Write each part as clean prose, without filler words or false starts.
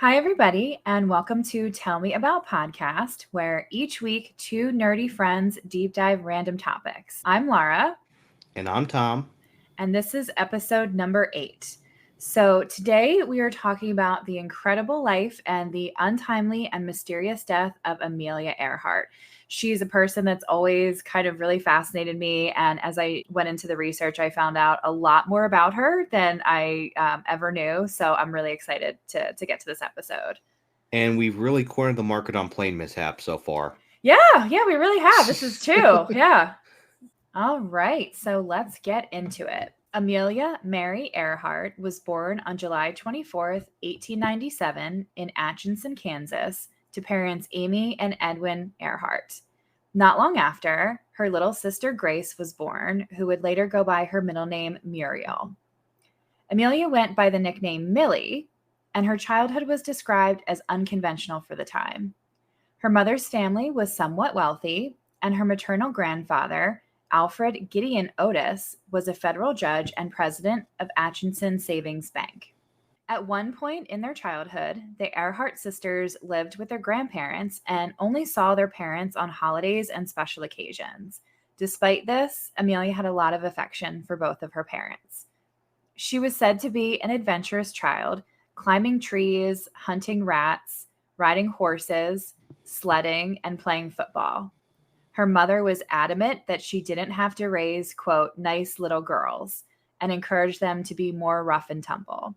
Hi, everybody, and welcome to Tell Me About Podcast, where each week two nerdy friends deep dive random topics. I'm Laura. And I'm Tom. And this is episode number 8. So today we are talking about the incredible life and the untimely and mysterious death of Amelia Earhart. She's a person that's always kind of really fascinated me. And as I went into the research, I found out a lot more about her than I ever knew. So I'm really excited to get to this episode. And we've really cornered the market on plane mishaps so far. Yeah, we really have. This is two. Yeah. All right, so let's get into it. Amelia Mary Earhart was born on July 24th, 1897, in Atchison, Kansas, to parents Amy and Edwin Earhart. Not long after, her little sister Grace was born, who would later go by her middle name Muriel. Amelia went by the nickname Millie, and her childhood was described as unconventional for the time. Her mother's family was somewhat wealthy, and her maternal grandfather, Alfred Gideon Otis, was a federal judge and president of Atchison Savings Bank. At one point in their childhood, the Earhart sisters lived with their grandparents and only saw their parents on holidays and special occasions. Despite this, Amelia had a lot of affection for both of her parents. She was said to be an adventurous child, climbing trees, hunting rats, riding horses, sledding, and playing football. Her mother was adamant that she didn't have to raise, quote, nice little girls, and encouraged them to be more rough and tumble.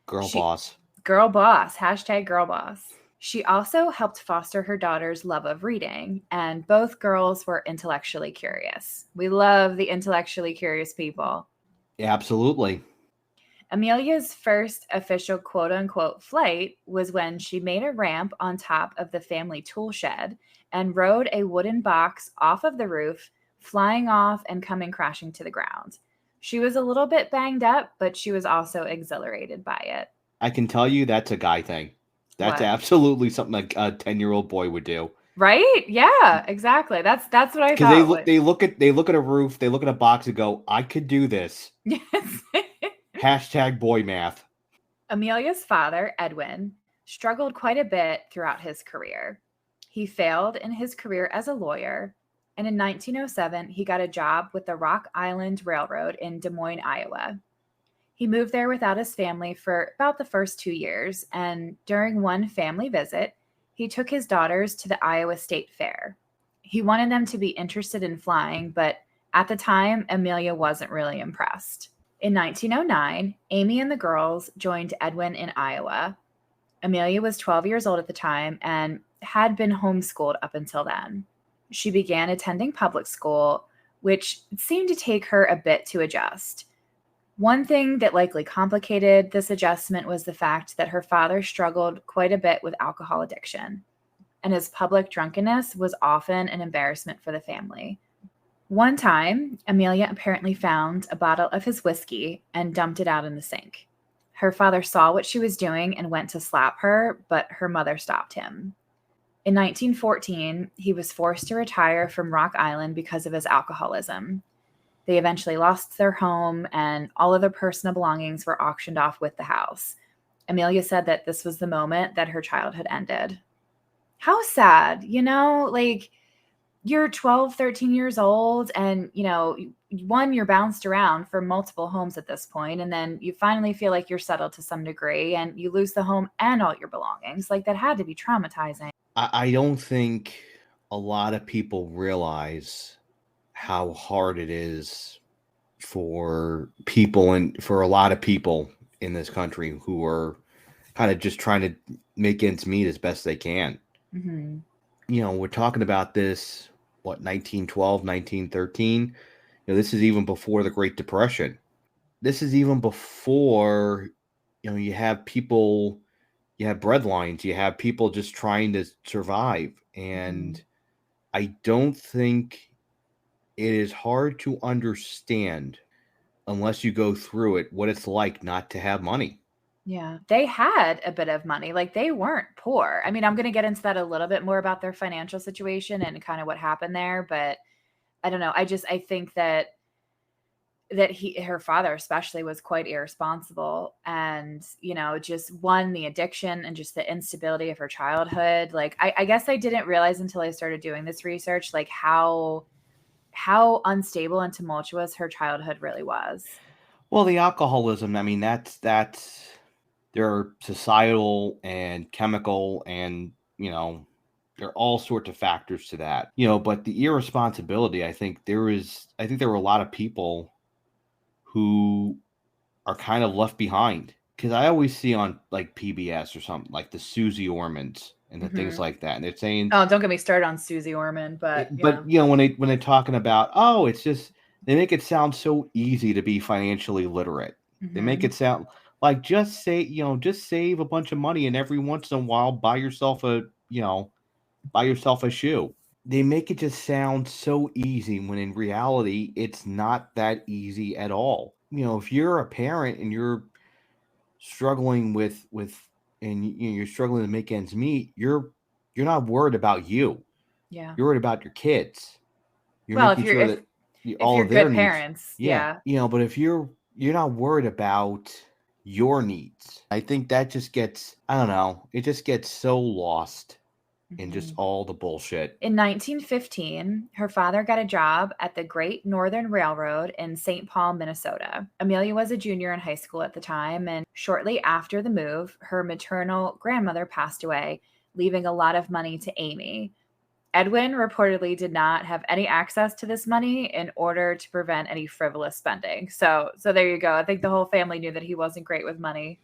Girl boss. Girl boss, hashtag girl boss. She also helped foster her daughter's love of reading, and both girls were intellectually curious. We love the intellectually curious people. Absolutely. Amelia's first official quote unquote flight was when she made a ramp on top of the family tool shed and rode a wooden box off of the roof, flying off and coming crashing to the ground. She was a little bit banged up, but she was also exhilarated by it. I can tell you that's a guy thing. That's What? absolutely something like a 10-year-old boy would do. Right? Yeah, exactly. That's what I Because they thought. look they look at they look at a roof, they look at a box and go, I could do this. Yes. Hashtag boy math. Amelia's father, Edwin, struggled quite a bit throughout his career. He failed in his career as a lawyer, and in 1907, he got a job with the Rock Island Railroad in Des Moines, Iowa. He moved there without his family for about the first 2 years, and during one family visit, he took his daughters to the Iowa State Fair. He wanted them to be interested in flying, but at the time, Amelia wasn't really impressed. In 1909, Amy and the girls joined Edwin in Iowa. Amelia was 12 years old at the time and had been homeschooled up until then. She began attending public school, which seemed to take her a bit to adjust. One thing that likely complicated this adjustment was the fact that her father struggled quite a bit with alcohol addiction, and his public drunkenness was often an embarrassment for the family. One time, Amelia apparently found a bottle of his whiskey and dumped it out in the sink. Her father saw what she was doing and went to slap her, but her mother stopped him. In 1914, he was forced to retire from Rock Island because of his alcoholism. They eventually lost their home, and all of their personal belongings were auctioned off with the house. Amelia said that this was the moment that her childhood ended. How sad, like you're 12, 13 years old, and, one, you're bounced around for multiple homes at this point, and then you finally feel like you're settled to some degree, and you lose the home and all your belongings. Like, that had to be traumatizing. I don't think a lot of people realize how hard it is for people and for a lot of people in this country who are kind of just trying to make ends meet as best they can. Mm-hmm. We're talking about this, 1912, 1913. This is even before the Great Depression. This is even before, you have people, you have breadlines, you have people just trying to survive. And I don't think it is hard to understand unless you go through it, what it's like not to have money. Yeah, they had a bit of money. Like, they weren't poor. I mean, I'm going to get into that a little bit more about their financial situation and kind of what happened there, but I don't know. I think that that her father especially was quite irresponsible, and just one, the addiction and just the instability of her childhood. Like I guess I didn't realize until I started doing this research, like how unstable and tumultuous her childhood really was. Well, the alcoholism, I mean, that's there are societal and chemical and, there are all sorts of factors to that. But the irresponsibility, I think there were a lot of people who are kind of left behind. Because I always see on like PBS or something like the Susie Ormans and the things Hmm. like that, and they're saying, Oh, don't get me started on Susie Orman, but yeah. but when they're talking about, oh, it's just they make it sound so easy to be financially literate. They make Hmm. it sound like just save a bunch of money and every once in a while buy yourself a shoe. They make it just sound so easy when in reality it's not that easy at all. If you're a parent and you're struggling you're struggling to make ends meet, you're not worried about you. Yeah. You're worried about your kids. You're Well, making sure that if all you're of their good needs. parents, Yeah, yeah. but if you're not worried about your needs, I think that just gets, I don't know, it just gets so lost in just Hmm. all the bullshit. In 1915, her father got a job at the Great Northern Railroad in St. Paul, Minnesota. Amelia was a junior in high school at the time, and shortly after the move, her maternal grandmother passed away, leaving a lot of money to Amy. Edwin reportedly did not have any access to this money in order to prevent any frivolous spending. So there you go. I think the whole family knew that he wasn't great with money.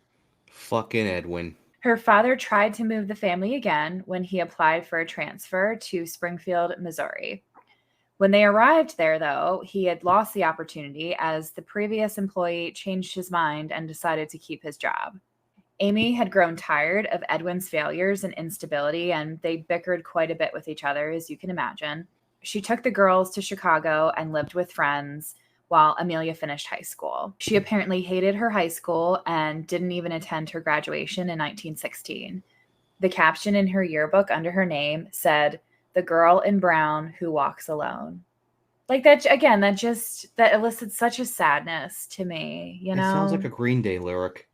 Fucking Edwin. Her father tried to move the family again when he applied for a transfer to Springfield, Missouri. When they arrived there, though, he had lost the opportunity as the previous employee changed his mind and decided to keep his job. Amy had grown tired of Edwin's failures and instability, and they bickered quite a bit with each other, as you can imagine. She took the girls to Chicago and lived with friends while Amelia finished high school. She apparently hated her high school and didn't even attend her graduation in 1916. The caption in her yearbook under her name said, "The girl in brown who walks alone." Like that, again, that elicits such a sadness to me, It sounds like a Green Day lyric.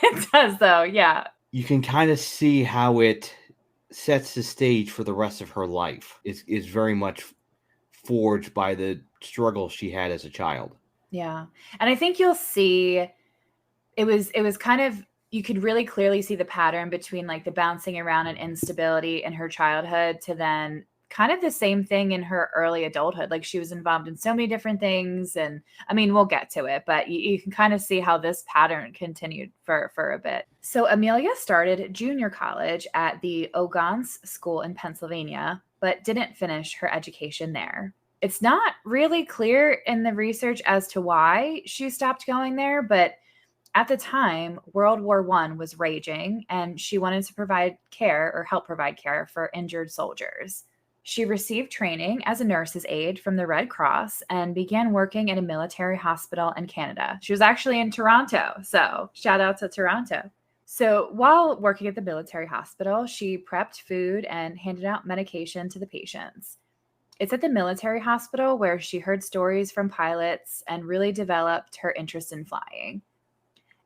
It does, though, yeah. You can kind of see how it sets the stage for the rest of her life. Is very much forged by the struggle she had as a child. Yeah. And I think you'll see it was kind of, you could really clearly see the pattern between like the bouncing around and instability in her childhood to then kind of the same thing in her early adulthood. Like she was involved in so many different things, and I mean we'll get to it, but you can kind of see how this pattern continued for a bit. So Amelia started junior college at the Ogons School in Pennsylvania, but didn't finish her education there. It's not really clear in the research as to why she stopped going there, but at the time, World War I was raging, and she wanted to provide care or help provide care for injured soldiers. She received training as a nurse's aide from the Red Cross and began working at a military hospital in Canada. She was actually in Toronto, so shout out to Toronto. So while working at the military hospital, she prepped food and handed out medication to the patients. It's at the military hospital where she heard stories from pilots and really developed her interest in flying.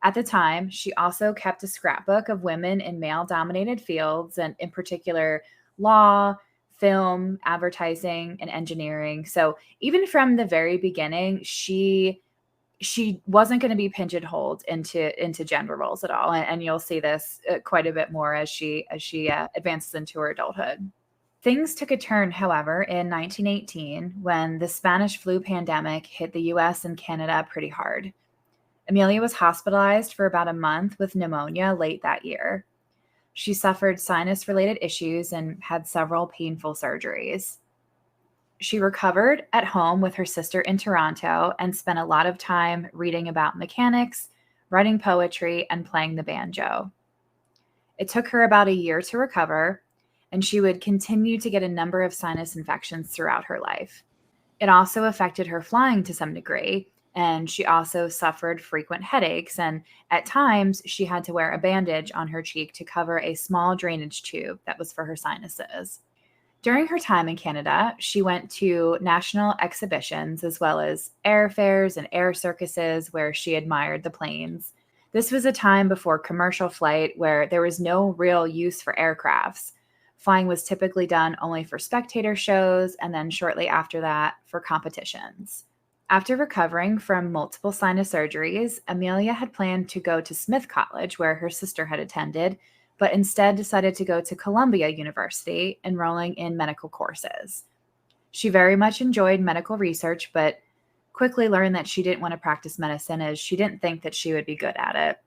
At the time, she also kept a scrapbook of women in male dominated fields, and in particular, law, film, advertising, and engineering. So even from the very beginning, she wasn't going to be pigeonholed into gender roles at all, and you'll see this quite a bit more as she advances into her adulthood. Things took a turn, however, in 1918 when the Spanish flu pandemic hit the US and Canada pretty hard. Amelia was hospitalized for about a month with pneumonia late that year. She suffered sinus related issues and had several painful surgeries. She recovered at home with her sister in Toronto and spent a lot of time reading about mechanics, writing poetry, and playing the banjo. It took her about a year to recover, and she would continue to get a number of sinus infections throughout her life. It also affected her flying to some degree, and she also suffered frequent headaches, and at times she had to wear a bandage on her cheek to cover a small drainage tube that was for her sinuses. During her time in Canada, she went to national exhibitions as well as airfairs and air circuses where she admired the planes. This was a time before commercial flight where there was no real use for aircrafts. Flying was typically done only for spectator shows and then shortly after that for competitions. After recovering from multiple sinus surgeries, Amelia had planned to go to Smith College, where her sister had attended, but instead decided to go to Columbia University, enrolling in medical courses. She very much enjoyed medical research, but quickly learned that she didn't want to practice medicine as she didn't think that she would be good at it.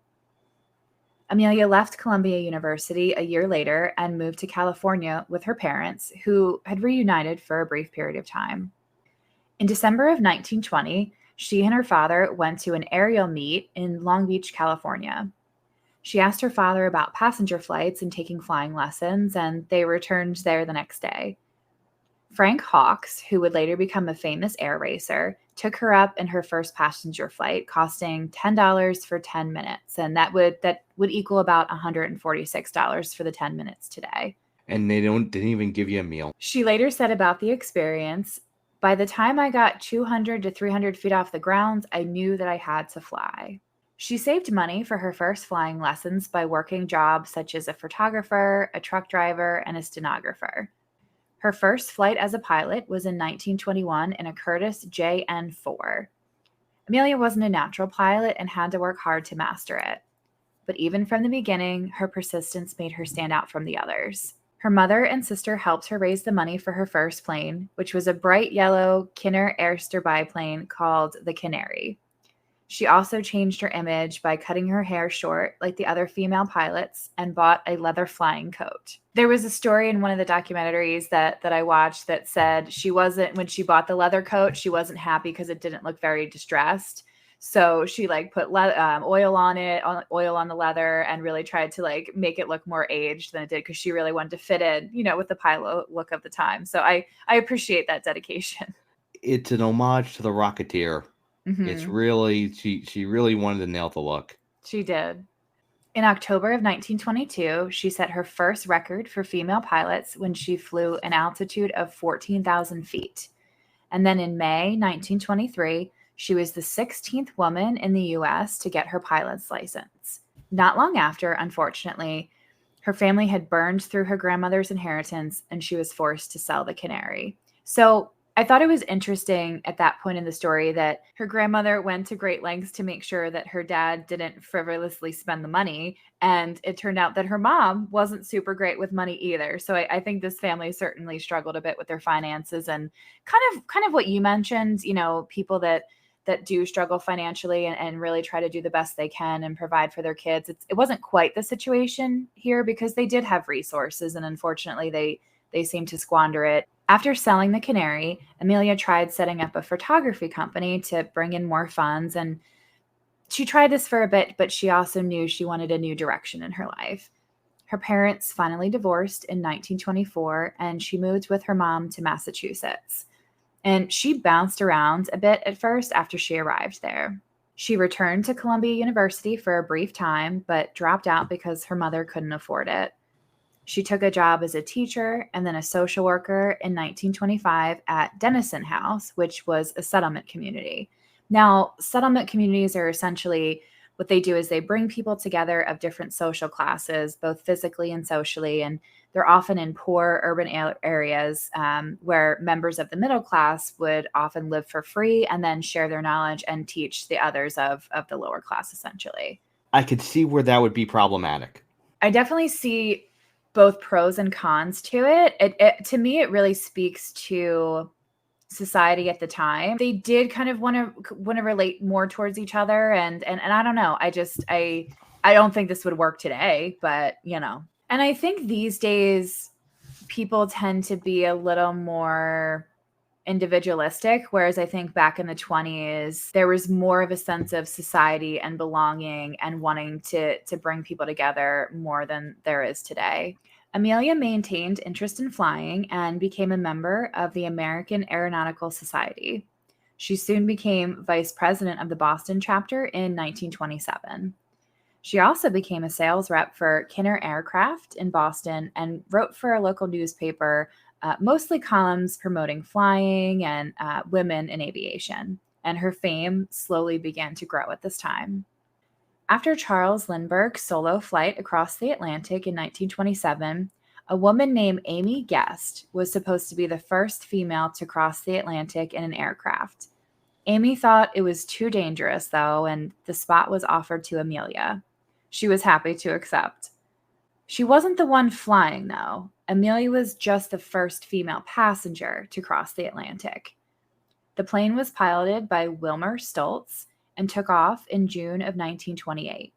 Amelia left Columbia University a year later and moved to California with her parents, who had reunited for a brief period of time. In December of 1920, she and her father went to an aerial meet in Long Beach, California. She asked her father about passenger flights and taking flying lessons, and they returned there the next day. Frank Hawks, who would later become a famous air racer, took her up in her first passenger flight, costing $10 for 10 minutes, and that would equal about $146 for the 10 minutes today. And they didn't even give you a meal. She later said about the experience, "By the time I got 200 to 300 feet off the ground, I knew that I had to fly." She saved money for her first flying lessons by working jobs such as a photographer, a truck driver, and a stenographer. Her first flight as a pilot was in 1921 in a Curtiss JN-4. Amelia wasn't a natural pilot and had to work hard to master it. But even from the beginning, her persistence made her stand out from the others. Her mother and sister helped her raise the money for her first plane, which was a bright yellow Kinner Airster biplane called the Canary. She also changed her image by cutting her hair short like the other female pilots and bought a leather flying coat. There was a story in one of the documentaries that I watched that said when she bought the leather coat, she wasn't happy because it didn't look very distressed. So she put oil on it, oil on the leather, and really tried to make it look more aged than it did because she really wanted to fit in, with the pilot look of the time. So I appreciate that dedication. It's an homage to the Rocketeer. It's Mm-hmm. really she really wanted to nail the look. She did. In October of 1922, she set her first record for female pilots when she flew an altitude of 14,000 feet. And then in May 1923, she was the 16th woman in the U.S. to get her pilot's license. Not long after, unfortunately, her family had burned through her grandmother's inheritance and she was forced to sell the Canary. So I thought it was interesting at that point in the story that her grandmother went to great lengths to make sure that her dad didn't frivolously spend the money. And it turned out that her mom wasn't super great with money either. So I think this family certainly struggled a bit with their finances, and kind of what you mentioned, people that do struggle financially and really try to do the best they can and provide for their kids. It wasn't quite the situation here because they did have resources, and unfortunately they seemed to squander it. After selling the Canary, Amelia tried setting up a photography company to bring in more funds, and she tried this for a bit, but she also knew she wanted a new direction in her life. Her parents finally divorced in 1924, and she moved with her mom to Massachusetts. And she bounced around a bit at first after she arrived there. She returned to Columbia University for a brief time, but dropped out because her mother couldn't afford it. She took a job as a teacher and then a social worker in 1925 at Denison House, which was a settlement community. Now, settlement communities are essentially what they do is they bring people together of different social classes, both physically and socially, and they're often in poor urban areas where members of the middle class would often live for free and then share their knowledge and teach the others of the lower class, essentially. I could see where that would be problematic. I definitely see both pros and cons to it. To me, it really speaks to society at the time. They did kind of want to relate more towards each other, and I don't know. I don't think this would work today, but And I think these days people tend to be a little more individualistic, whereas I think back in the 20s, there was more of a sense of society and belonging and wanting to bring people together more than there is today. Amelia maintained interest in flying and became a member of the American Aeronautical Society. She soon became vice president of the Boston chapter in 1927. She also became a sales rep for Kinner Aircraft in Boston and wrote for a local newspaper mostly columns promoting flying and women in aviation. And her fame slowly began to grow at this time. After Charles Lindbergh's solo flight across the Atlantic in 1927, a woman named Amy Guest was supposed to be the first female to cross the Atlantic in an aircraft. Amy thought it was too dangerous, though, and the spot was offered to Amelia. She was happy to accept. She wasn't the one flying, though. Amelia was just the first female passenger to cross the Atlantic. The plane was piloted by Wilmer Stoltz and took off in June of 1928.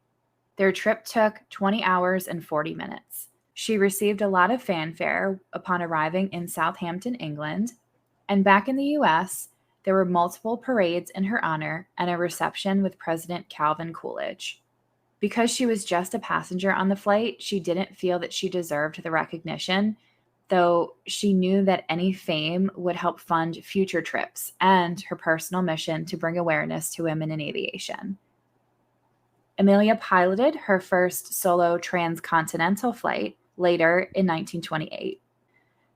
Their trip took 20 hours and 40 minutes. She received a lot of fanfare upon arriving in Southampton, England, and back in the US, there were multiple parades in her honor and a reception with President Calvin Coolidge. Because she was just a passenger on the flight, she didn't feel that she deserved the recognition, though she knew that any fame would help fund future trips and her personal mission to bring awareness to women in aviation. Amelia piloted her first solo transcontinental flight later in 1928.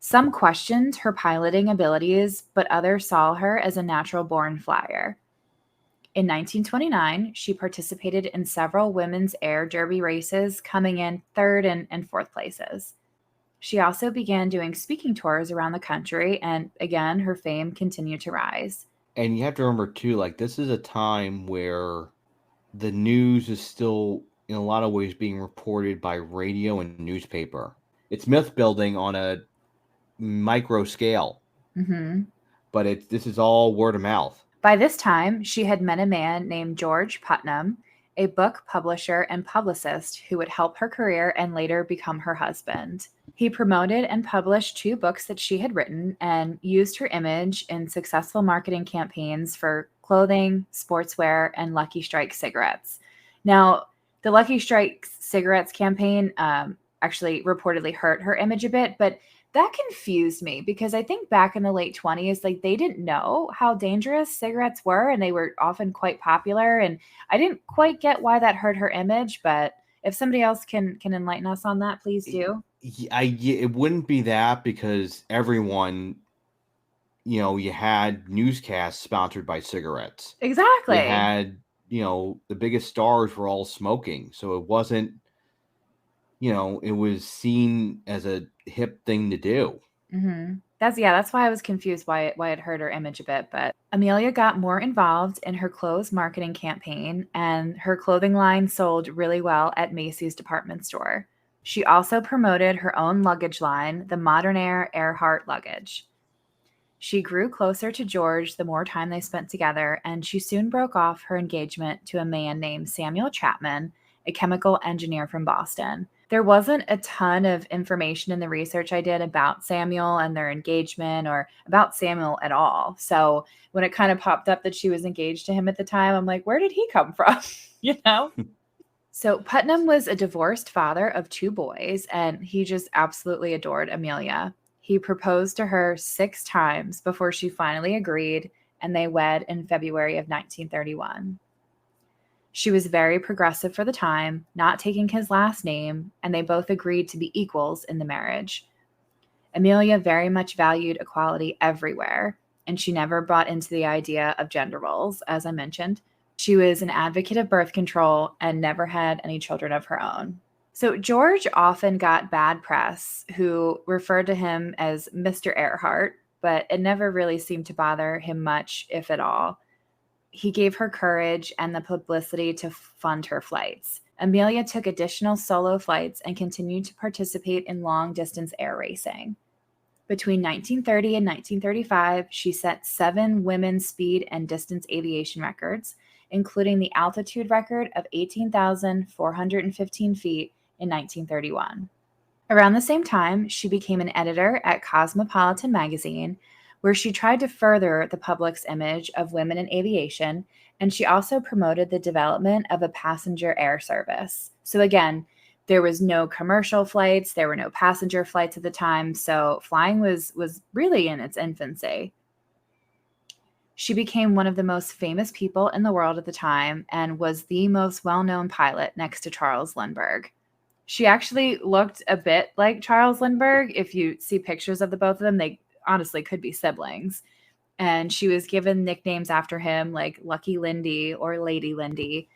Some questioned her piloting abilities, but others saw her as a natural-born flyer. In 1929, she participated in several women's air derby races, coming in third and fourth places. She also began doing speaking tours around the country, and again, her fame continued to rise. And you have to remember, too, like, this is a time where the news is still, in a lot of ways, being reported by radio and newspaper. It's myth building on a micro scale, but this is all word of mouth. By this time, she had met a man named George Putnam, a book publisher and publicist who would help her career and later become her husband. He promoted and published 2 books that she had written and used her image in successful marketing campaigns for clothing, sportswear, and Lucky Strike cigarettes. Now, the Lucky Strike cigarettes campaign actually reportedly hurt her image a bit, but that confused me because I think back in the late 20s, like they didn't know how dangerous cigarettes were and they were often quite popular. And I didn't quite get why that hurt her image, but if somebody else can enlighten us on that, please do. It wouldn't be that because everyone, you had newscasts sponsored by cigarettes. You Exactly. had, the biggest stars were all smoking. So it wasn't, it was seen as a hip thing to do. That's why I was confused why it hurt her image a bit. But Amelia got more involved in her clothes marketing campaign, and her clothing line sold really well at Macy's department store. She also promoted her own luggage line, the Modernaire Earhart luggage. She grew closer to George the more time they spent together, and she soon broke off her engagement to a man named Samuel Chapman, a chemical engineer from Boston. There wasn't a ton of information in the research I did about Samuel and their engagement or about Samuel at all. So when it kind of popped up that she was engaged to him at the time, I'm like, where did he come from? So Putnam was a divorced father of 2 boys, and he just absolutely adored Amelia. He proposed to her 6 times before she finally agreed, and they wed in February of 1931. She was very progressive for the time, not taking his last name, and they both agreed to be equals in the marriage. Amelia very much valued equality everywhere, and she never bought into the idea of gender roles, as I mentioned. She was an advocate of birth control and never had any children of her own. So George often got bad press who referred to him as Mr. Earhart, but it never really seemed to bother him much, if at all. He gave her courage and the publicity to fund her flights. Amelia took additional solo flights and continued to participate in long-distance air racing. Between 1930 and 1935, she set 7 women's speed and distance aviation records, including the altitude record of 18,415 feet in 1931. Around the same time, she became an editor at Cosmopolitan magazine, where she tried to further the public's image of women in aviation, and she also promoted the development of a passenger air service. So again, there was no commercial flights, there were no passenger flights at the time, so flying was really in its infancy. She became one of the most famous people in the world at the time and was the most well-known pilot next to Charles Lindbergh. She actually looked a bit like Charles Lindbergh. If you see pictures of the both of them, they honestly could be siblings. And she was given nicknames after him, like Lucky Lindy or Lady Lindy.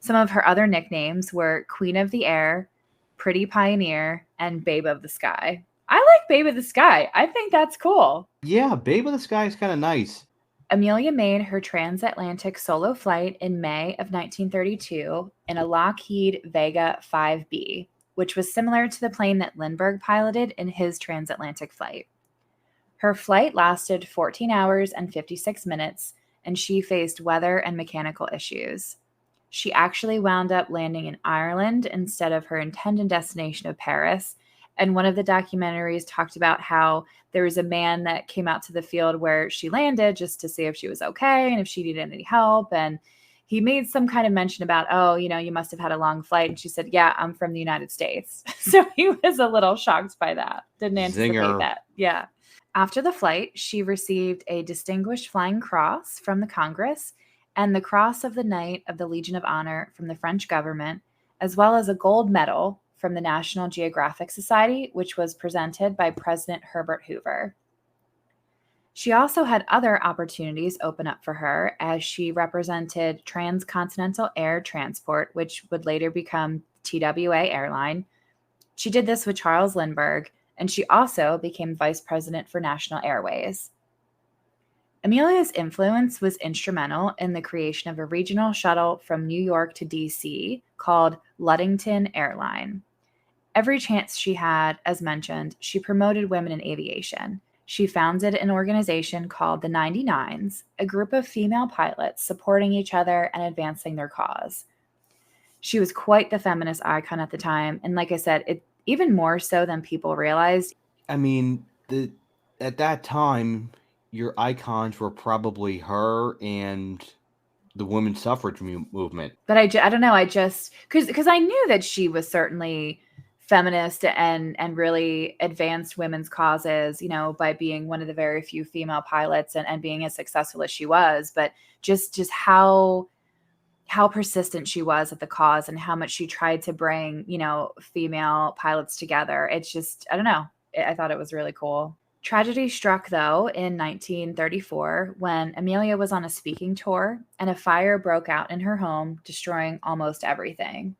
Some of her other nicknames were Queen of the Air, Pretty Pioneer, and Babe of the Sky. I like Babe of the Sky. I think that's cool. Yeah, Babe of the Sky is kind of nice. Amelia made her transatlantic solo flight in May of 1932 in a Lockheed Vega 5B, which was similar to the plane that Lindbergh piloted in his transatlantic flight. Her flight lasted 14 hours and 56 minutes, and she faced weather and mechanical issues. She actually wound up landing in Ireland instead of her intended destination of Paris. And one of the documentaries talked about how there was a man that came out to the field where she landed just to see if she was okay and if she needed any help. And he made some kind of mention about, oh, you must have had a long flight. And she said, yeah, I'm from the United States. So he was a little shocked by that. Didn't anticipate Zinger. that. Yeah. After the flight, she received a Distinguished Flying Cross from the Congress and the Cross of the Knight of the Legion of Honor from the French government, as well as a gold medal from the National Geographic Society, which was presented by President Herbert Hoover. She also had other opportunities open up for her as she represented Transcontinental Air Transport, which would later become TWA Airline. She did this with Charles Lindbergh, and she also became vice president for National Airways. Amelia's influence was instrumental in the creation of a regional shuttle from New York to DC called Ludington Airline. Every chance she had, as mentioned, she promoted women in aviation. She founded an organization called the 99s, a group of female pilots supporting each other and advancing their cause. She was quite the feminist icon at the time, and like I said, it even more so than people realized. I mean, at that time, your icons were probably her and the women's suffrage movement. But I don't know. I just because I knew that she was certainly feminist and really advanced women's causes, by being one of the very few female pilots and being as successful as she was. But just how persistent she was at the cause and how much she tried to bring, female pilots together. It's just, I don't know. I thought it was really cool. Tragedy struck, though, in 1934 when Amelia was on a speaking tour and a fire broke out in her home, destroying almost everything.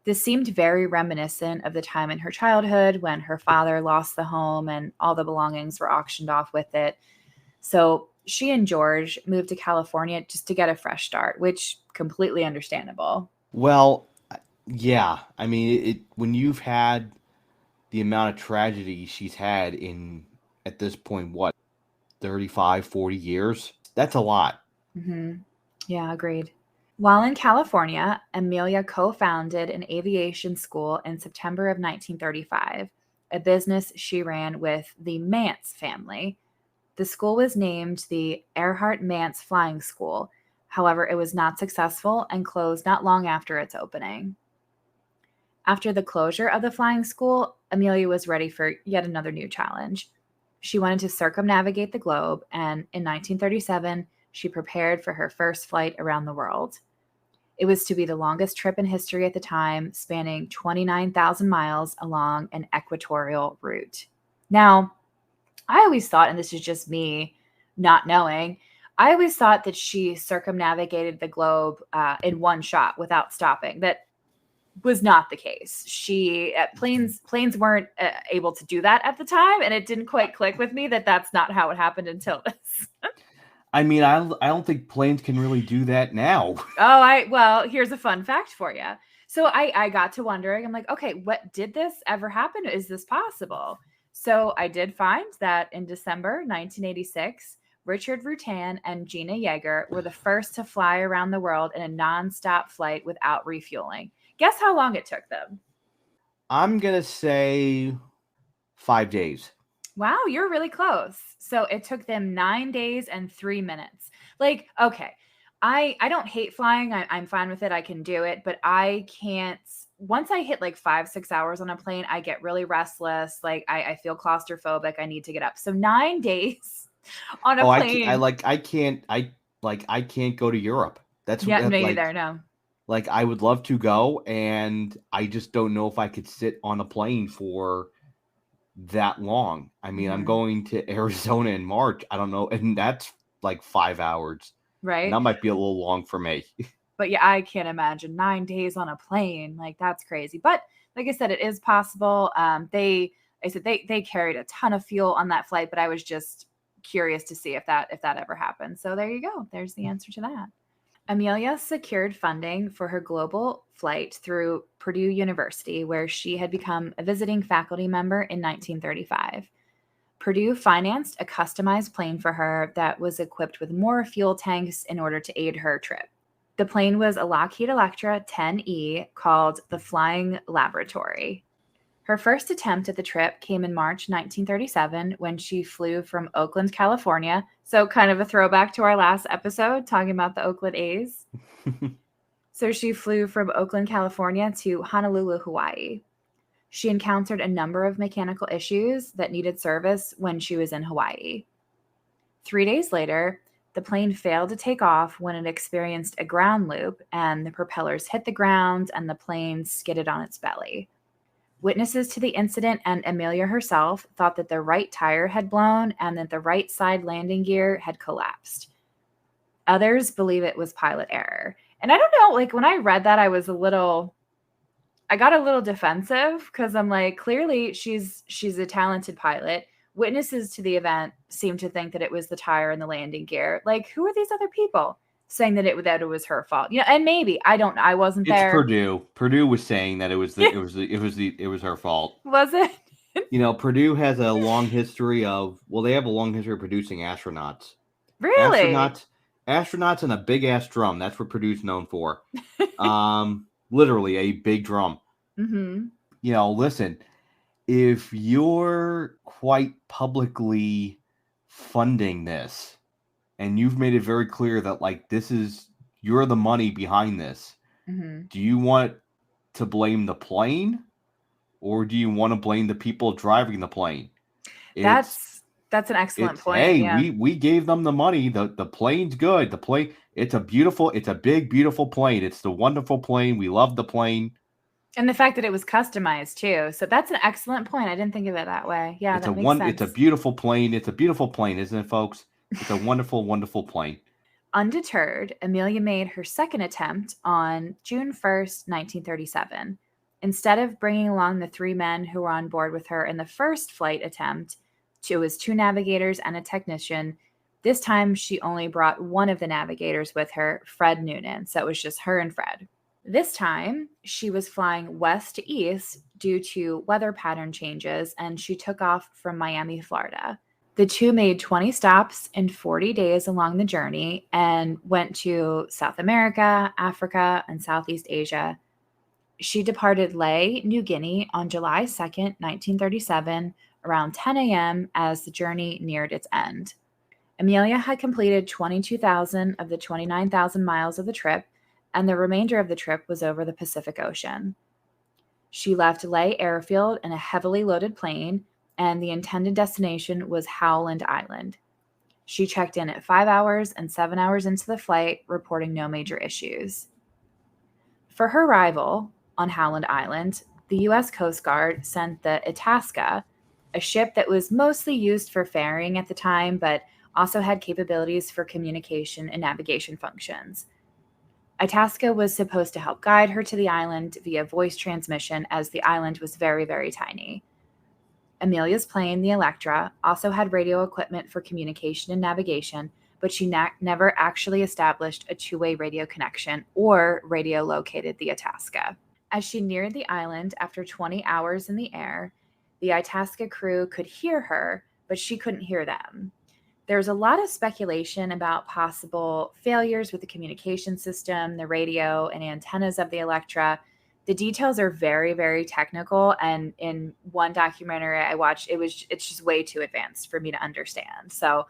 This seemed very reminiscent of the time in her childhood when her father lost the home and all the belongings were auctioned off with it. So she and George moved to California just to get a fresh start, which completely understandable. Well, yeah. I mean, when you've had the amount of tragedy she's had in at this point, what, 35, 40 years? That's a lot. Mm-hmm. Yeah, agreed. While in California, Amelia co-founded an aviation school in September of 1935, a business she ran with the Mance family. The school was named the Earhart Mance Flying School. However, it was not successful and closed not long after its opening. After the closure of the flying school, Amelia was ready for yet another new challenge. She wanted to circumnavigate the globe, and in 1937, she prepared for her first flight around the world. It was to be the longest trip in history at the time, spanning 29,000 miles along an equatorial route. Now, I always thought, and this is just me not knowing, I always thought that she circumnavigated the globe in one shot without stopping. That was not the case. Planes weren't able to do that at the time, and it didn't quite click with me that that's not how it happened until this. I mean, I don't think planes can really do that now. Well, here's a fun fact for you. So I got to wondering, I'm like, okay, what did this ever happen? Is this possible? So I did find that in December 1986, Richard Rutan and Gina Yeager were the first to fly around the world in a nonstop flight without refueling. Guess how long it took them? I'm going to say 5 days. Wow, you're really close. So it took them 9 days and 3 minutes. Like, okay, I don't hate flying. I'm fine with it. I can do it, but I can't. Once I hit like 5, 6 hours on a plane, I get really restless. Like I feel claustrophobic. I need to get up. So 9 days on a plane. I can't go to Europe. That's Yeah, me like either. No. Like, I would love to go, and I just don't know if I could sit on a plane for that long. I mean, I'm Mhm. going to Arizona in March. I don't know, and that's like 5 hours, and Right? that might be a little long for me. But yeah, I can't imagine 9 days on a plane. Like, that's crazy. But like I said, it is possible. They carried a ton of fuel on that flight, but I was just curious to see if that ever happened. So there you go. There's the answer to that. Amelia secured funding for her global flight through Purdue University, where she had become a visiting faculty member in 1935. Purdue financed a customized plane for her that was equipped with more fuel tanks in order to aid her trip. The plane was a Lockheed Electra 10E called the Flying Laboratory. Her first attempt at the trip came in March 1937 when she flew from Oakland, California. So, kind of a throwback to our last episode talking about the Oakland A's. So, she flew from Oakland, California to Honolulu, Hawaii. She encountered a number of mechanical issues that needed service when she was in Hawaii. 3 days later, the plane failed to take off when it experienced a ground loop and the propellers hit the ground and the plane skidded on its belly. Witnesses to the incident and Amelia herself thought that the right tire had blown and that the right side landing gear had collapsed. Others believe it was pilot error. And I don't know, like when I read that, I got a little defensive because I'm like, clearly she's a talented pilot. Witnesses to the event seem to think that it was the tire and the landing gear. Like, who are these other people saying that it was her fault? And maybe I don't know. I wasn't It's there. Purdue. Purdue was saying that Yeah, it was her fault. was it? Purdue has a long history they have a long history of producing astronauts. Really? Astronauts, astronauts, and a big ass drum. That's what Purdue's known for. Literally a big drum. Mm-hmm. Listen, if you're quite publicly funding this, and you've made it very clear that like you're the money behind this, Mm-hmm. do you want to blame the plane, or do you want to blame the people driving the plane? It's That's an excellent it's point. hey, Yeah. we gave them the money. The plane's good. The plane, it's a big beautiful plane. It's the wonderful plane. We love the plane. And the fact that it was customized too. So that's an excellent point. I didn't think of it that way. Yeah, that makes It's a sense. beautiful plane. It's a beautiful plane, isn't it, folks? It's a wonderful, wonderful plane. Undeterred, Amelia made her second attempt on June 1st, 1937. Instead of bringing along the three men who were on board with her in the first flight attempt, it was two navigators and a technician. This time, she only brought one of the navigators with her, Fred Noonan. So it was just her and Fred. This time, she was flying west to east due to weather pattern changes, and she took off from Miami, Florida. The two made 20 stops in 40 days along the journey and went to South America, Africa, and Southeast Asia. She departed Lae, New Guinea on July 2nd, 1937, around 10 a.m. as the journey neared its end. Amelia had completed 22,000 of the 29,000 miles of the trip, and the remainder of the trip was over the Pacific Ocean. She left Lae Airfield in a heavily loaded plane, and the intended destination was Howland Island. She checked in at 5 hours and 7 hours into the flight, reporting no major issues. For her arrival on Howland Island, the U.S. Coast Guard sent the Itasca, a ship that was mostly used for ferrying at the time, but also had capabilities for communication and navigation functions. Itasca was supposed to help guide her to the island via voice transmission, as the island was very, very tiny. Amelia's plane, the Electra, also had radio equipment for communication and navigation, but she never actually established a two-way radio connection or radio located the Itasca. As she neared the island after 20 hours in the air, the Itasca crew could hear her, but she couldn't hear them. There's a lot of speculation about possible failures with the communication system, the radio, and antennas of the Electra. The details are very, very technical, and in one documentary I watched, it's just way too advanced for me to understand. So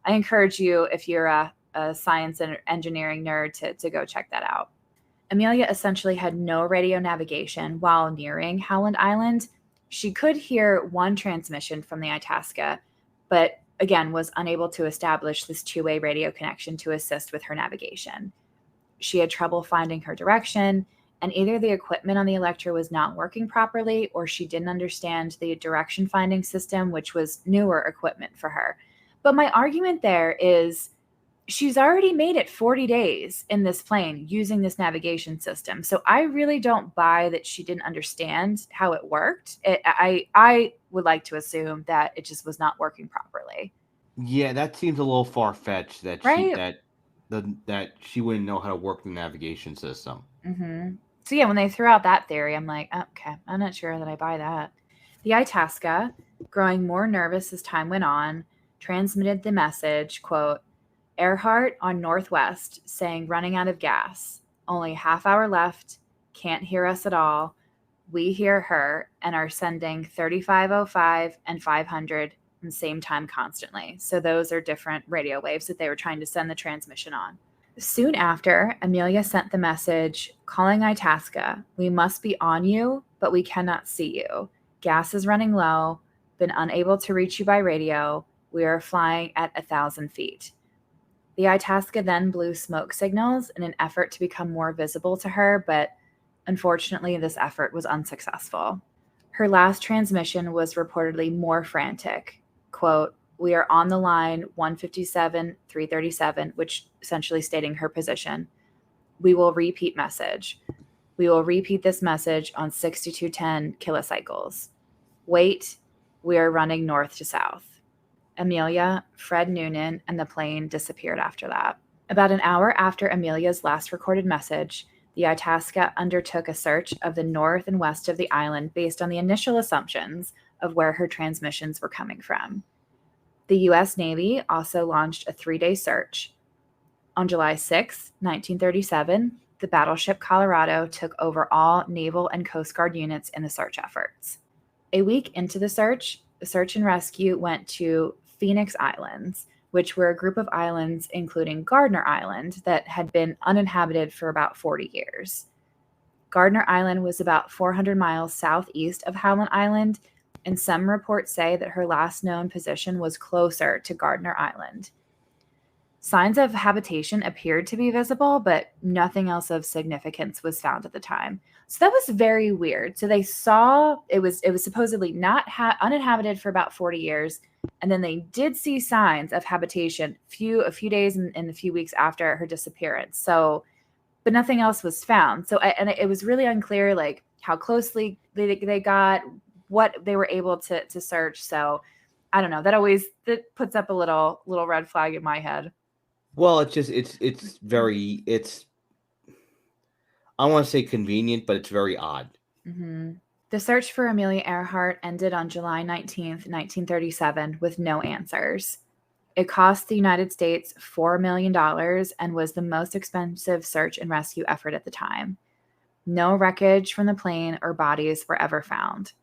I encourage you, if you're a science and engineering nerd, to go check that out. Amelia essentially had no radio navigation while nearing Howland Island. She could hear one transmission from the Itasca, but again was unable to establish this two-way radio connection to assist with her navigation. She had trouble finding her direction, and either the equipment on the Electra was not working properly or she didn't understand the direction finding system, which was newer equipment for her. But my argument there is she's already made it 40 days in this plane using this navigation system. So I really don't buy that she didn't understand how it worked. I would like to assume that it just was not working properly. Yeah, that seems a little far fetched Right? that she wouldn't know how to work the navigation system. Mm-hmm. So yeah, when they threw out that theory, I'm like, okay, I'm not sure that I buy that. The Itasca, growing more nervous as time went on, transmitted the message, quote, Earhart on Northwest saying running out of gas. Only half hour left. Can't hear us at all. We hear her and are sending 3505 and 500 in the same time constantly. So those are different radio waves that they were trying to send the transmission on. Soon after, Amelia sent the message, calling Itasca, we must be on you, but we cannot see you. Gas is running low. Been unable to reach you by radio. We are flying at 1,000 feet. The Itasca then blew smoke signals in an effort to become more visible to her, but unfortunately, this effort was unsuccessful. Her last transmission was reportedly more frantic. Quote, we are on the line 157, 337, which essentially stating her position. We will repeat message. We will repeat this message on 6210 kilocycles. Wait, we are running north to south. Amelia, Fred Noonan, and the plane disappeared after that. About an hour after Amelia's last recorded message, the Itasca undertook a search of the north and west of the island based on the initial assumptions of where her transmissions were coming from. The U.S. Navy also launched a 3-day search. On July 6, 1937, the battleship Colorado took over all naval and Coast Guard units in the search efforts. A week into the search and rescue went to Phoenix Islands, which were a group of islands including Gardner Island that had been uninhabited for about 40 years. Gardner Island was about 400 miles southeast of Howland Island, and some reports say that her last known position was closer to Gardner Island. Signs of habitation appeared to be visible, but nothing else of significance was found at the time. So that was very weird. So they saw it was supposedly not uninhabited for about 40 years, and then they did see signs of habitation a few days and a few weeks after her disappearance. So, but nothing else was found. So and it was really unclear like how closely they got, what they were able to search. So I don't know. That puts up a little red flag in my head. Well, it's very I want to say convenient, but it's very odd. Mm-hmm. The search for Amelia Earhart ended on July 19th, 1937, with no answers. It cost the United States $4 million and was the most expensive search and rescue effort at the time. No wreckage from the plane or bodies were ever found.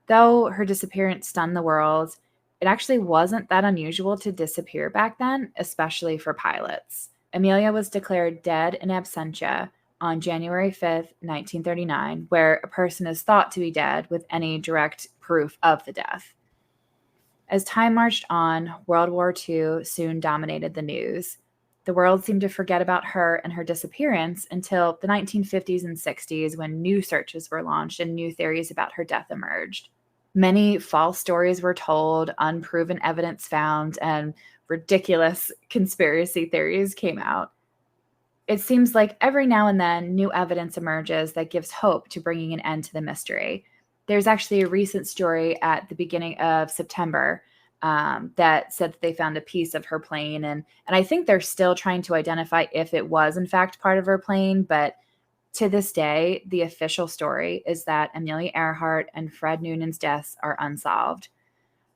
Though her disappearance stunned the world, it actually wasn't that unusual to disappear back then, especially for pilots. Amelia was declared dead in absentia on January 5th, 1939, where a person is thought to be dead with any direct proof of the death. As time marched on, World War II soon dominated the news. The world seemed to forget about her and her disappearance until the 1950s and 60s when new searches were launched and new theories about her death emerged. Many false stories were told, unproven evidence found, and ridiculous conspiracy theories came out. It seems like every now and then new evidence emerges that gives hope to bringing an end to the mystery. There's actually a recent story at the beginning of September that said that they found a piece of her plane, and I think they're still trying to identify if it was in fact part of her plane, but to this day, the official story is that Amelia Earhart and Fred Noonan's deaths are unsolved.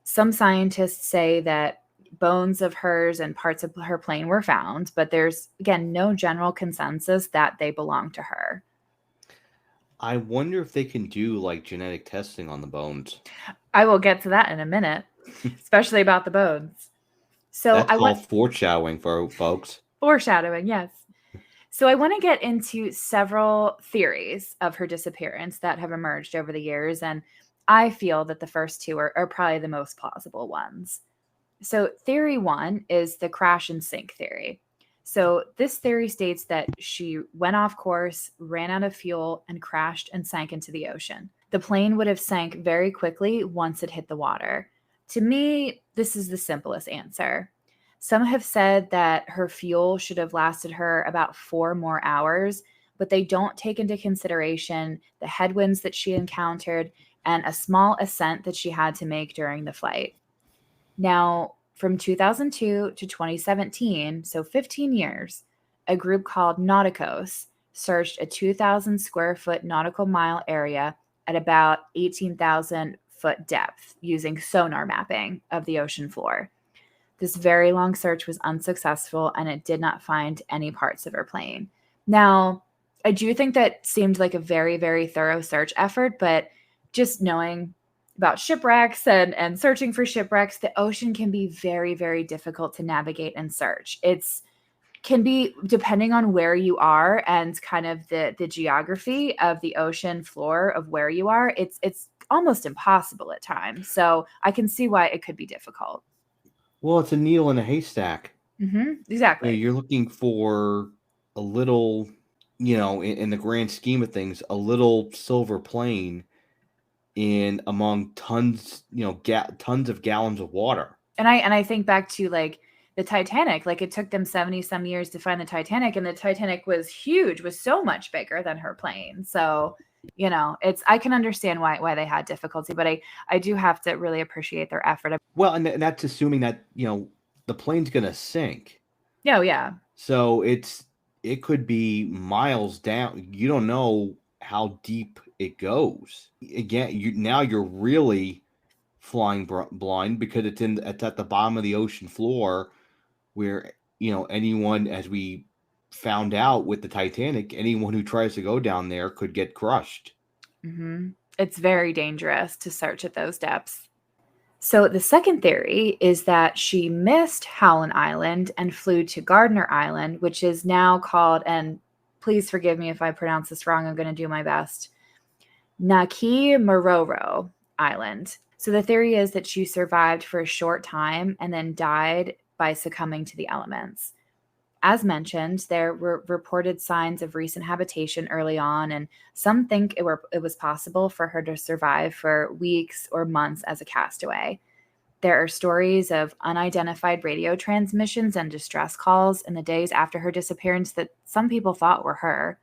Some scientists say that bones of hers and parts of her plane were found, but there's, again, no general consensus that they belong to her. I wonder if they can do like genetic testing on the bones. I will get to that in a minute, especially about the bones. So That's I want called foreshadowing for folks. foreshadowing, yes. So I want to get into several theories of her disappearance that have emerged over the years, and I feel that the first two are probably the most plausible ones. So theory one is the crash and sink theory. So, this theory states that she went off course, ran out of fuel, and crashed and sank into the ocean. The plane would have sank very quickly once it hit the water. To me, this is the simplest answer. Some have said that her fuel should have lasted her about 4 more hours, but they don't take into consideration the headwinds that she encountered and a small ascent that she had to make during the flight. Now, from 2002 to 2017, so 15 years, a group called Nauticos searched a 2,000 square foot nautical mile area at about 18,000 foot depth using sonar mapping of the ocean floor. This very long search was unsuccessful and it did not find any parts of her plane. Now, I do think that seemed like a very, very thorough search effort, but just knowing about shipwrecks and searching for shipwrecks, the ocean can be very, very difficult to navigate and search. It's can be depending on where you are and kind of the geography of the ocean floor of where you are, it's almost impossible at times. So I can see why it could be difficult. Well, it's a needle in a haystack. Exactly. You're looking for a little, in the grand scheme of things, a little silver plane in among tons, tons of gallons of water. And I think back to like the Titanic, like it took them 70 some years to find the Titanic, and the Titanic was huge, was so much bigger than her plane. So, it's I can understand why they had difficulty, but I do have to really appreciate their effort. Well, and that's assuming that, the plane's going to sink. Oh yeah. So it could be miles down. You don't know how deep it goes. Again, you're really flying blind because it's at the bottom of the ocean floor where anyone, as we found out with the Titanic, anyone who tries to go down there could get crushed. It's very dangerous to search at those depths. So the second theory is that she missed Howland Island and flew to Gardner Island, which is now called, and please forgive me if I pronounce this wrong, I'm going to do my best, Nakimaroro Island. So the theory is that she survived for a short time and then died by succumbing to the elements. As mentioned, there were reported signs of recent habitation early on, and some think it was possible for her to survive for weeks or months as a castaway. There are stories of unidentified radio transmissions and distress calls in the days after her disappearance that some people thought were her.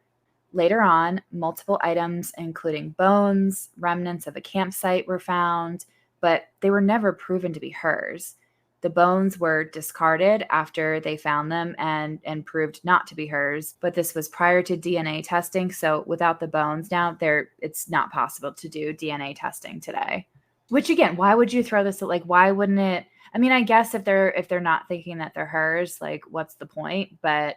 Later on, multiple items, including bones, remnants of a campsite, were found, but they were never proven to be hers. The bones were discarded after they found them and proved not to be hers, but this was prior to DNA testing, so without the bones now, it's not possible to do DNA testing today. Which again, why would you throw this at, like, why wouldn't it? I mean, I guess if they're not thinking that they're hers, like, what's the point? But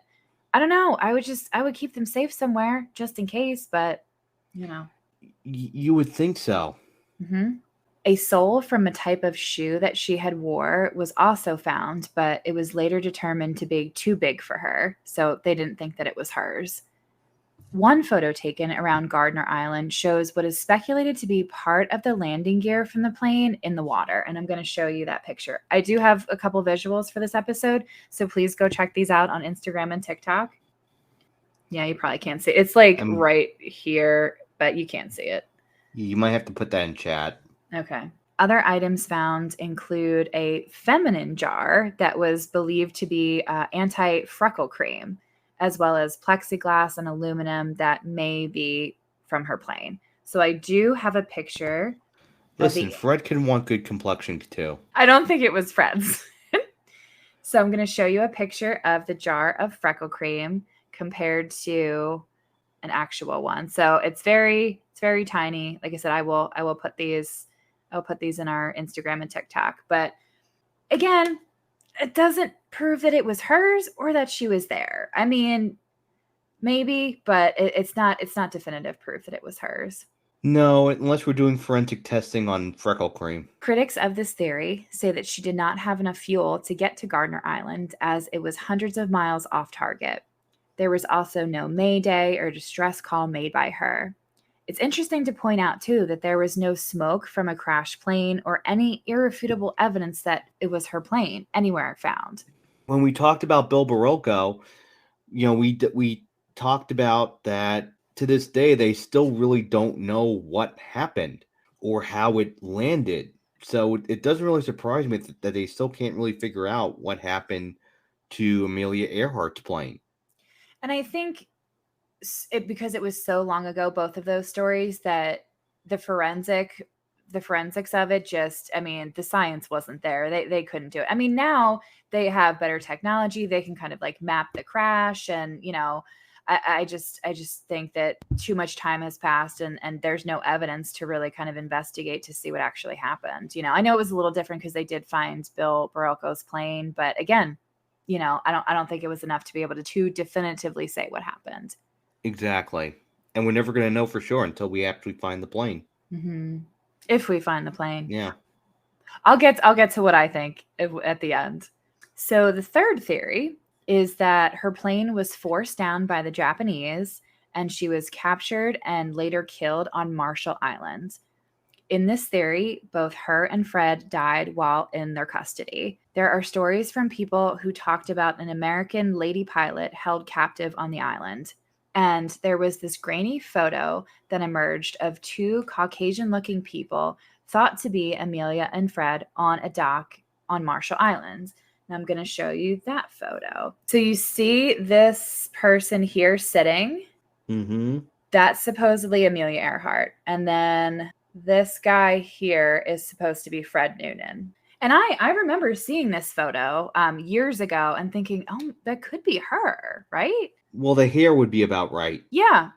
I don't know. I would keep them safe somewhere just in case, but you know. You would think so. A sole from a type of shoe that she had wore was also found, but it was later determined to be too big for her, so they didn't think that it was hers. One photo taken around Gardner Island shows what is speculated to be part of the landing gear from the plane in the water, and I'm going to show you that picture. I do have a couple visuals for this episode, so please go check these out on Instagram and TikTok. Yeah, you probably can't see it. It's like right here, but you can't see it. You might have to put that in chat. Okay. Other items found include a feminine jar that was believed to be anti-freckle cream, as well as plexiglass and aluminum that may be from her plane. So I do have a picture. Listen, Fred can want good complexion too. I don't think it was Fred's. So I'm going to show you a picture of the jar of freckle cream compared to an actual one. So it's very tiny. Like I said, I will put these in our Instagram and TikTok. But again, it doesn't prove that it was hers or that she was there. I mean, maybe, but it's not definitive proof that it was hers. No, unless we're doing forensic testing on freckle cream. Critics of this theory say that she did not have enough fuel to get to Gardner Island, as it was hundreds of miles off target. There was also no mayday or distress call made by her. It's interesting to point out, too, that there was no smoke from a crashed plane or any irrefutable evidence that it was her plane anywhere found. when we talked about Bill Barocco, we talked about that to this day they still really don't know what happened or how it landed. So it doesn't really surprise me that they still can't really figure out what happened to Amelia Earhart's plane. And I think because it was so long ago, both of those stories, that the forensics of it, just, I mean, the science wasn't there. They couldn't do it. I mean, now they have better technology. They can kind of like map the crash, and I just think that too much time has passed, and there's no evidence to really kind of investigate to see what actually happened. I know it was a little different because they did find Bill Barocco's plane, but again, I don't think it was enough to be able to definitively say what happened. Exactly. And we're never going to know for sure until we actually find the plane. Mm-hmm. If we find the plane. Yeah. I'll get to what I think at the end. So the third theory is that her plane was forced down by the Japanese and she was captured and later killed on Marshall Island. In this theory, both her and Fred died while in their custody. There are stories from people who talked about an American lady pilot held captive on the island. And there was this grainy photo that emerged of two Caucasian looking people thought to be Amelia and Fred on a dock on Marshall Island. And I'm going to show you that photo. So you see this person here sitting. Mm-hmm. That's supposedly Amelia Earhart. And then this guy here is supposed to be Fred Noonan. And I remember seeing this photo years ago and thinking, oh, that could be her, right? Well, the hair would be about right. Yeah,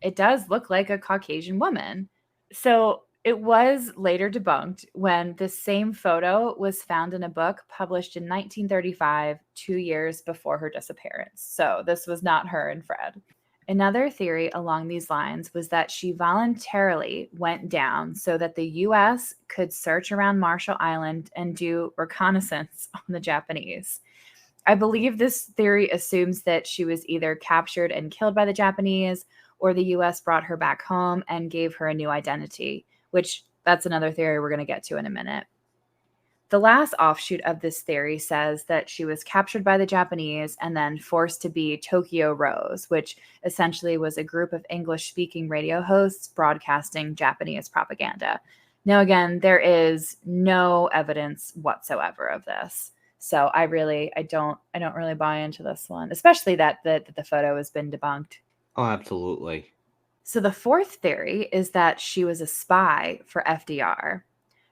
it does look like a Caucasian woman. So it was later debunked when the same photo was found in a book published in 1935, 2 years before her disappearance. So this was not her and Fred. Another theory along these lines was that she voluntarily went down so that the U.S. could search around Marshall Island and do reconnaissance on the Japanese. I believe this theory assumes that she was either captured and killed by the Japanese, or the US brought her back home and gave her a new identity, which that's another theory we're going to get to in a minute. The last offshoot of this theory says that she was captured by the Japanese and then forced to be Tokyo Rose, which essentially was a group of English-speaking radio hosts broadcasting Japanese propaganda. Now, again, there is no evidence whatsoever of this. So I don't really buy into this one, especially that the photo has been debunked. Oh, absolutely. So the fourth theory is that she was a spy for FDR.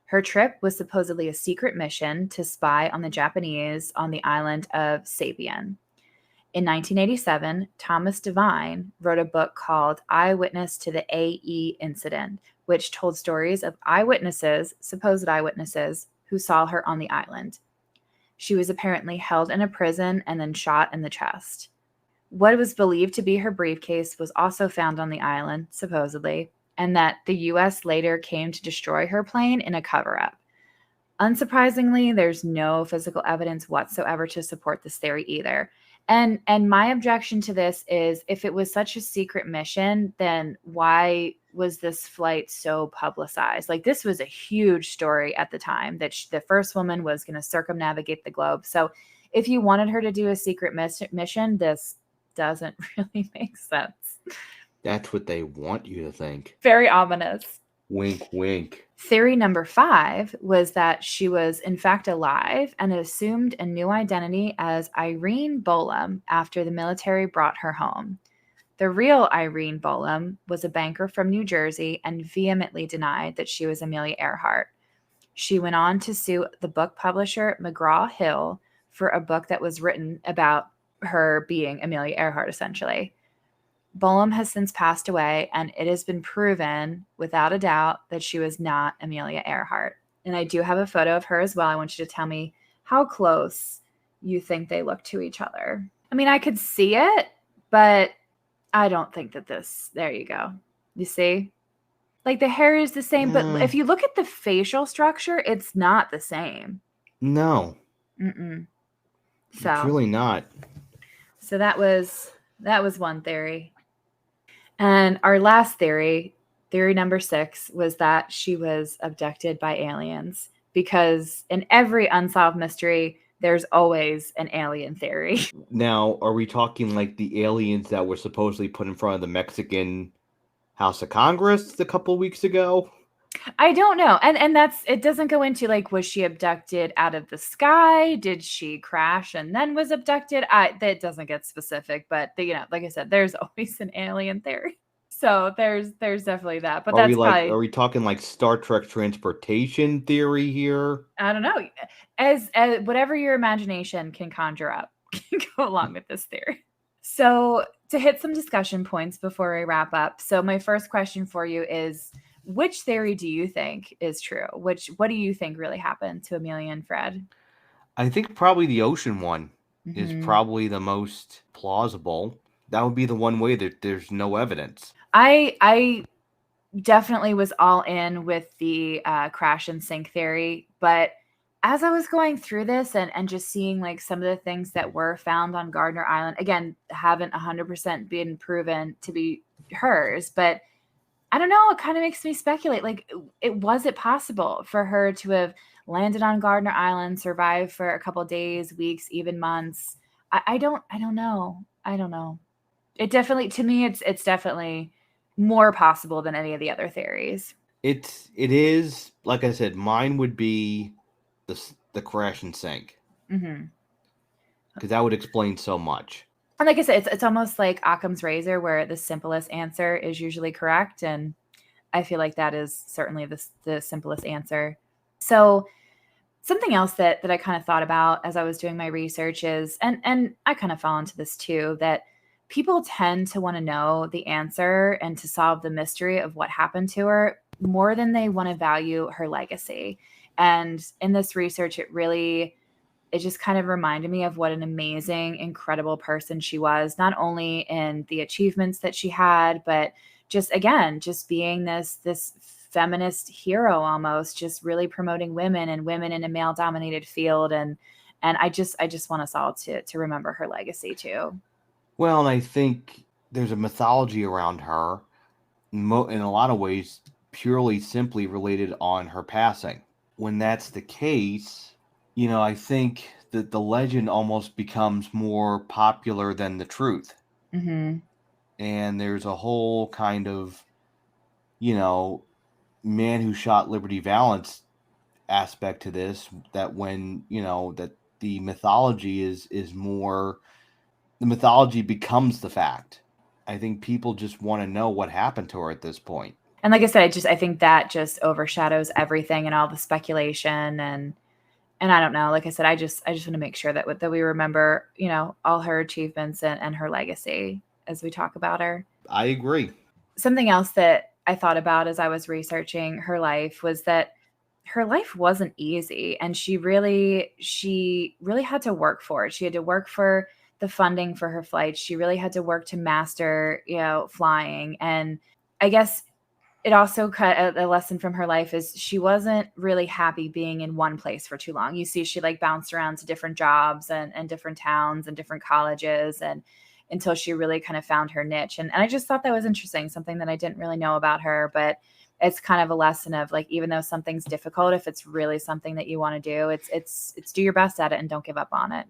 Her trip was supposedly a secret mission to spy on the Japanese on the island of Sabian. In 1987, Thomas Devine wrote a book called Eyewitness to the AE Incident, which told stories of supposed eyewitnesses, who saw her on the island. She was apparently held in a prison and then shot in the chest. What was believed to be her briefcase was also found on the island, supposedly, and that the U.S. later came to destroy her plane in a cover-up. Unsurprisingly, there's no physical evidence whatsoever to support this theory either. And my objection to this is, if it was such a secret mission, then why was this flight so publicized? Like, this was a huge story at the time that the first woman was going to circumnavigate the globe. So if you wanted her to do a secret mission, this doesn't really make sense. That's what they want you to think. Very ominous. Wink, wink. Theory number 5 was that she was in fact alive and assumed a new identity as Irene Bolam after the military brought her home. The real Irene Bolam was a banker from New Jersey and vehemently denied that she was Amelia Earhart. She went on to sue the book publisher McGraw-Hill for a book that was written about her being Amelia Earhart, essentially. Bolam has since passed away, and it has been proven without a doubt that she was not Amelia Earhart. And I do have a photo of her as well. I want you to tell me how close you think they look to each other. I mean, I could see it, but I don't think that there you go. You see? Like, the hair is the same, but if you look at the facial structure, it's not the same. No. So it's really not. So that was one theory. And our last theory number 6, was that she was abducted by aliens, because in every unsolved mystery, there's always an alien theory. Now, are we talking like the aliens that were supposedly put in front of the Mexican House of Congress a couple weeks ago? I don't know. And that's, it doesn't go into like, was she abducted out of the sky? Did she crash and then was abducted? That doesn't get specific, but like I said, there's always an alien theory. So there's definitely that. But that's Are probably, we talking like Star Trek transportation theory here? I don't know. As whatever your imagination can conjure up can go along with this theory. So to hit some discussion points before we wrap up. So my first question for you is, which theory do you think is true? What do you think really happened to Amelia and Fred? I think probably the ocean one is Mm-hmm. probably the most plausible. That would be the one way that there's no evidence. I definitely was all in with the crash and sink theory, but as I was going through this and just seeing like some of the things that were found on Gardner Island, again, haven't 100% been proven to be hers, but I don't know, it kind of makes me speculate, like, was it possible for her to have landed on Gardner Island, survived for a couple days, weeks, even months? I don't know. I don't know. It definitely, to me, it's definitely more possible than any of the other theories. It is, like I said, mine would be the crash and sink, Hmm. because that would explain so much. And like I said, it's almost like Occam's razor, where the simplest answer is usually correct, and I feel like that is certainly the simplest answer. So something else that I kind of thought about as I was doing my research is, and I kind of fall into this too, that people tend to want to know the answer and to solve the mystery of what happened to her more than they want to value her legacy. And in this research, it just kind of reminded me of what an amazing, incredible person she was, not only in the achievements that she had, but just again, just being this feminist hero almost, just really promoting women and women in a male dominated field. And I just want us all to remember her legacy too. Well, and I think there's a mythology around her, in a lot of ways, purely simply related on her passing. When that's the case, I think that the legend almost becomes more popular than the truth. Hmm. And there's a whole kind of, you know, man who shot Liberty Valance aspect to this, that when, that the mythology is more, the mythology becomes the fact. I think people just want to know what happened to her at this point. And like I said, I think that just overshadows everything and all the speculation and I don't know. Like I said, I just want to make sure that we remember, all her achievements and her legacy as we talk about her. I agree. Something else that I thought about as I was researching her life was that her life wasn't easy, and she really had to work for it. She had to work for the funding for her flight. She really had to work to master, flying. And I guess it also cut a lesson from her life is she wasn't really happy being in one place for too long. You see, she like bounced around to different jobs and different towns and different colleges and until she really kind of found her niche. And I just thought that was interesting, something that I didn't really know about her, but it's kind of a lesson of like, even though something's difficult, if it's really something that you want to do, it's do your best at it and don't give up on it.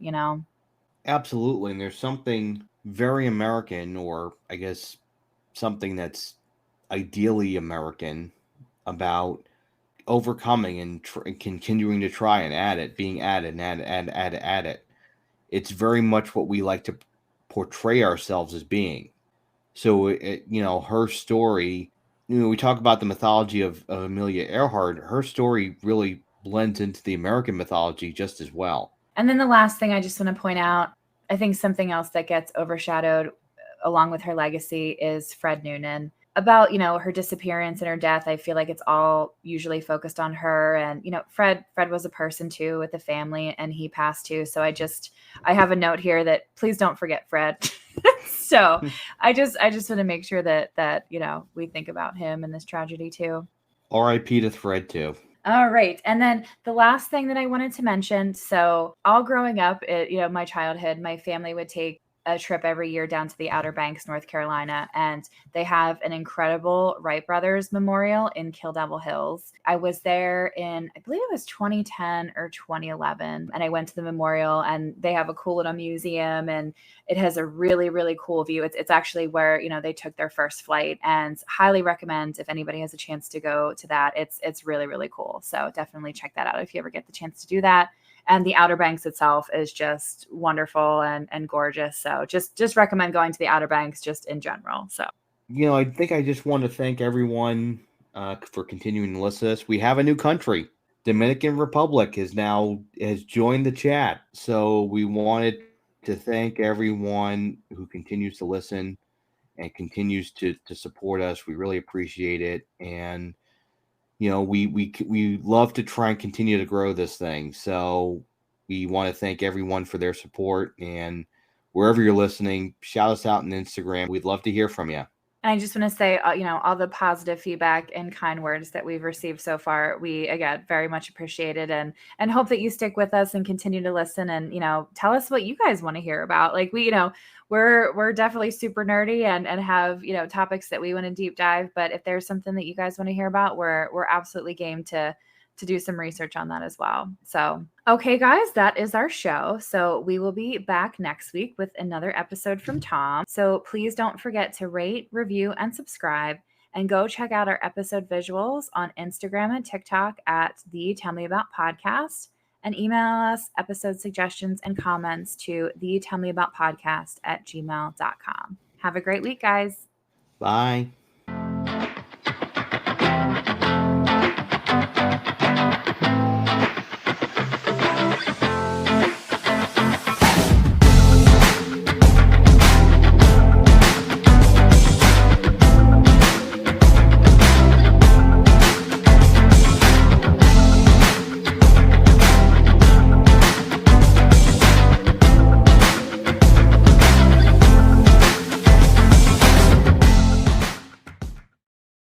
Absolutely. And there's something very American, or I guess something that's ideally American, about overcoming and continuing to try and add it, being added and add it. It's very much what we like to portray ourselves as being. So, her story, we talk about the mythology of Amelia Earhart. Her story really blends into the American mythology just as well. And then the last thing I just want to point out, I think something else that gets overshadowed along with her legacy is Fred Noonan. About, her disappearance and her death, I feel like it's all usually focused on her. And, Fred was a person too with a family and he passed too. So I have a note here that please don't forget Fred. So I just want to make sure that we think about him in this tragedy too. R.I.P. to Fred too. All right. And then the last thing that I wanted to mention, so all growing up, my childhood, my family would take a trip every year down to the Outer Banks, North Carolina, and they have an incredible Wright Brothers Memorial in Kill Devil Hills. I was there in, I believe it was 2010 or 2011, and I went to the memorial, and they have a cool little museum, and it has a really, really cool view. It's actually where, you know, they took their first flight, and highly recommend if anybody has a chance to go to that. It's really, really cool. So definitely check that out if you ever get the chance to do that. And the Outer Banks itself is just wonderful and gorgeous. So just recommend going to the Outer Banks just in general. So I think I just want to thank everyone for continuing to listen to us. We have a new country. Dominican Republic has joined the chat. So we wanted to thank everyone who continues to listen and continues to support us. We really appreciate it. And we love to try and continue to grow this thing. So we want to thank everyone for their support, and wherever you're listening, shout us out on Instagram. We'd love to hear from you. And I just want to say, all the positive feedback and kind words that we've received so far, we again very much appreciate it, and hope that you stick with us and continue to listen, and tell us what you guys want to hear about. Like we're definitely super nerdy and have topics that we want to deep dive. But if there's something that you guys want to hear about, we're absolutely game to do some research on that as well. So, okay, guys, that is our show. So we will be back next week with another episode from Tom. So please don't forget to rate, review, and subscribe. And go check out our episode visuals on Instagram and TikTok at the Tell Me About Podcast. And email us episode suggestions and comments to the Tell Me About Podcast at gmail.com. Have a great week, guys. Bye.